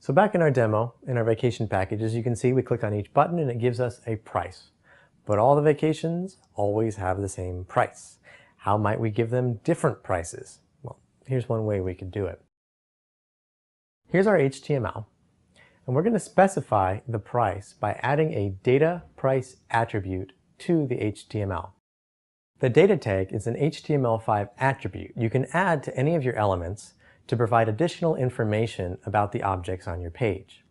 So back in our demo, in our vacation packages, you can see we click on each button and it gives us a price. But all the vacations always have the same price. How might we give them different prices? Well, here's one way we could do it. Here's our HTML, and we're going to specify the price by adding a data price attribute to the HTML. The data tag is an HTML5 attribute you can add to any of your elements to provide additional information about the objects on your page.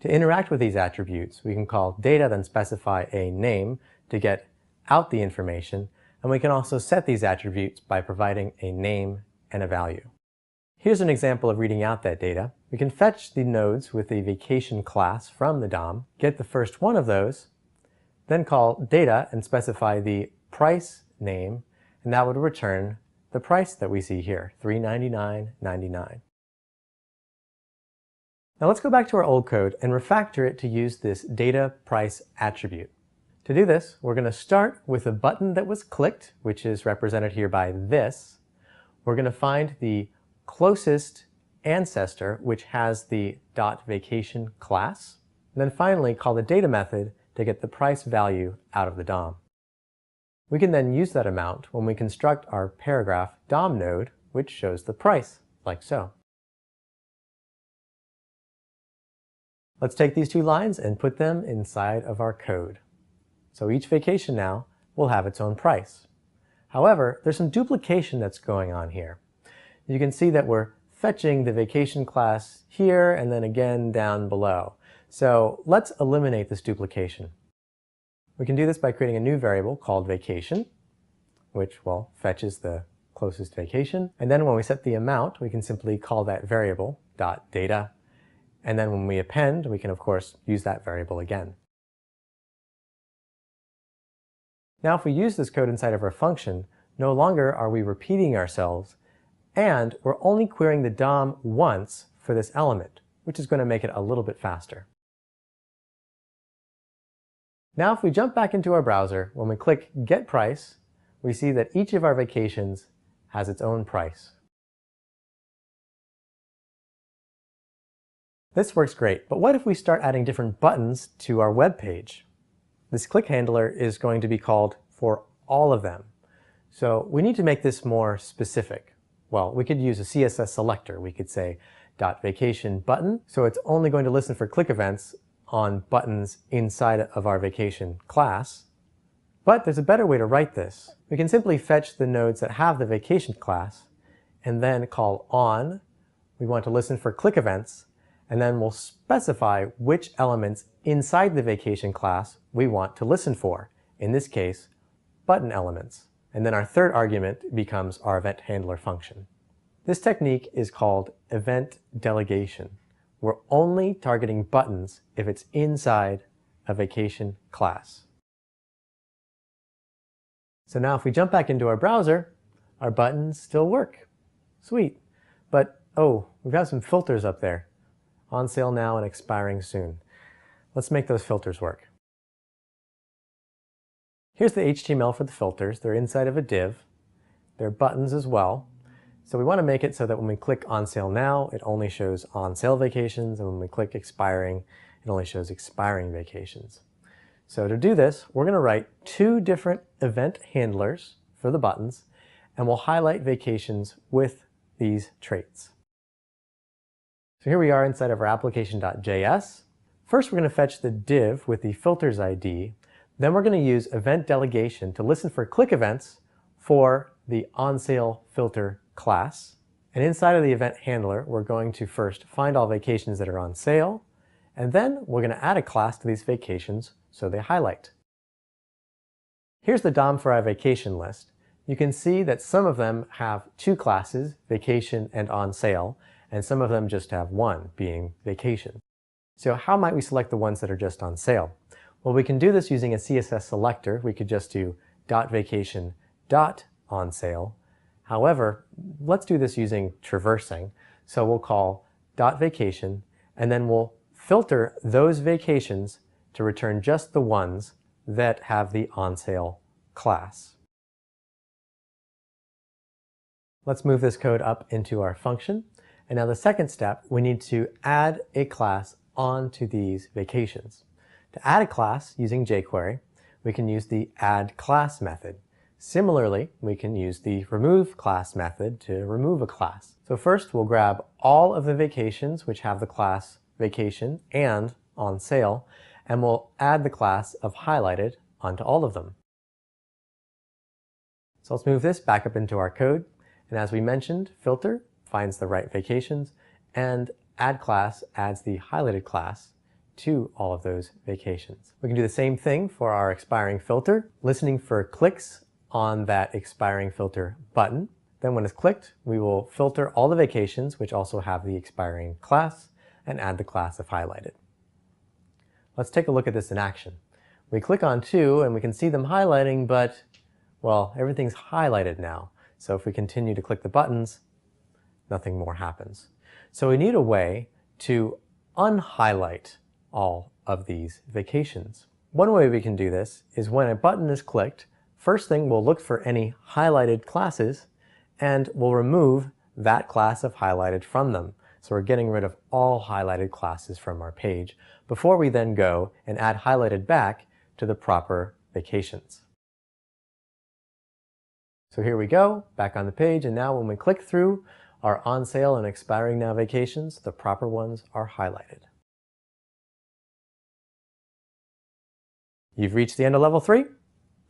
To interact with these attributes, we can call data, then specify a name to get out the information, and we can also set these attributes by providing a name and a value. Here's an example of reading out that data. We can fetch the nodes with the vacation class from the DOM, get the first one of those, then call data and specify the price name, and that would return the price that we see here, $399.99. Now let's go back to our old code and refactor it to use this data price attribute. To do this, we're going to start with a button that was clicked, which is represented here by this. We're going to find the closest ancestor, which has the .vacation class. And then finally call the data method to get the price value out of the DOM. We can then use that amount when we construct our paragraph DOM node, which shows the price, like so. Let's take these two lines and put them inside of our code. So each vacation now will have its own price. However, there's some duplication that's going on here. You can see that we're fetching the vacation class here and then again down below. So let's eliminate this duplication. We can do this by creating a new variable called vacation, which, well, fetches the closest vacation. And then when we set the amount, we can simply call that variable .data. And then when we append, we can, of course, use that variable again. Now, if we use this code inside of our function, no longer are we repeating ourselves, and we're only querying the DOM once for this element, which is going to make it a little bit faster. Now if we jump back into our browser, when we click Get Price, we see that each of our vacations has its own price. This works great, but what if we start adding different buttons to our web page? This click handler is going to be called for all of them. So we need to make this more specific. Well, we could use a CSS selector. We could say .vacation button, so it's only going to listen for click events on buttons inside of our vacation class. But there's a better way to write this. We can simply fetch the nodes that have the vacation class and then call on. We want to listen for click events, and then we'll specify which elements inside the vacation class we want to listen for. In this case, button elements. And then our third argument becomes our event handler function. This technique is called event delegation. We're only targeting buttons if it's inside a vacation class. So now if we jump back into our browser, our buttons still work. Sweet. But, oh, we've got some filters up there. On sale now and expiring soon. Let's make those filters work. Here's the HTML for the filters. They're inside of a div. They're buttons as well. So we want to make it so that when we click on sale now, it only shows on sale vacations, and when we click expiring, it only shows expiring vacations. So to do this, we're going to write two different event handlers for the buttons, and we'll highlight vacations with these traits. So here we are inside of our application.js. First, we're going to fetch the div with the filters ID. Then we're going to use event delegation to listen for click events for the on sale filter class. And inside of the event handler, we're going to first find all vacations that are on sale, and then we're going to add a class to these vacations so they highlight. Here's the DOM for our vacation list. You can see that some of them have two classes, vacation and on sale, and some of them just have one, being vacation. So how might we select the ones that are just on sale? Well, we can do this using a CSS selector. We could just do .vacation.onSale. However, let's do this using traversing. So we'll call .vacation, and then we'll filter those vacations to return just the ones that have the onSale class. Let's move this code up into our function, And now the second step, we need to add a class onto these vacations. To add a class using jQuery, we can use the add class method. Similarly, we can use the remove class method to remove a class. So first we'll grab all of the vacations which have the class vacation and on sale, and we'll add the class of highlighted onto all of them. So let's move this back up into our code. And as we mentioned, filter finds the right vacations, and add class adds the highlighted class to all of those vacations. We can do the same thing for our expiring filter, listening for clicks on that expiring filter button. Then when it's clicked, we will filter all the vacations which also have the expiring class and add the class of highlighted. Let's take a look at this in action. We click on 2 and we can see them highlighting, but well, everything's highlighted now. So if we continue to click the buttons, nothing more happens. So we need a way to unhighlight all of these vacations. One way we can do this is when a button is clicked, first thing we'll look for any highlighted classes and we'll remove that class of highlighted from them. So we're getting rid of all highlighted classes from our page before we then go and add highlighted back to the proper vacations. So here we go, back on the page, and now when we click through our on sale and expiring now vacations, the proper ones are highlighted. You've reached the end of level 3.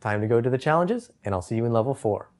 Time to go to the challenges, and I'll see you in level 4.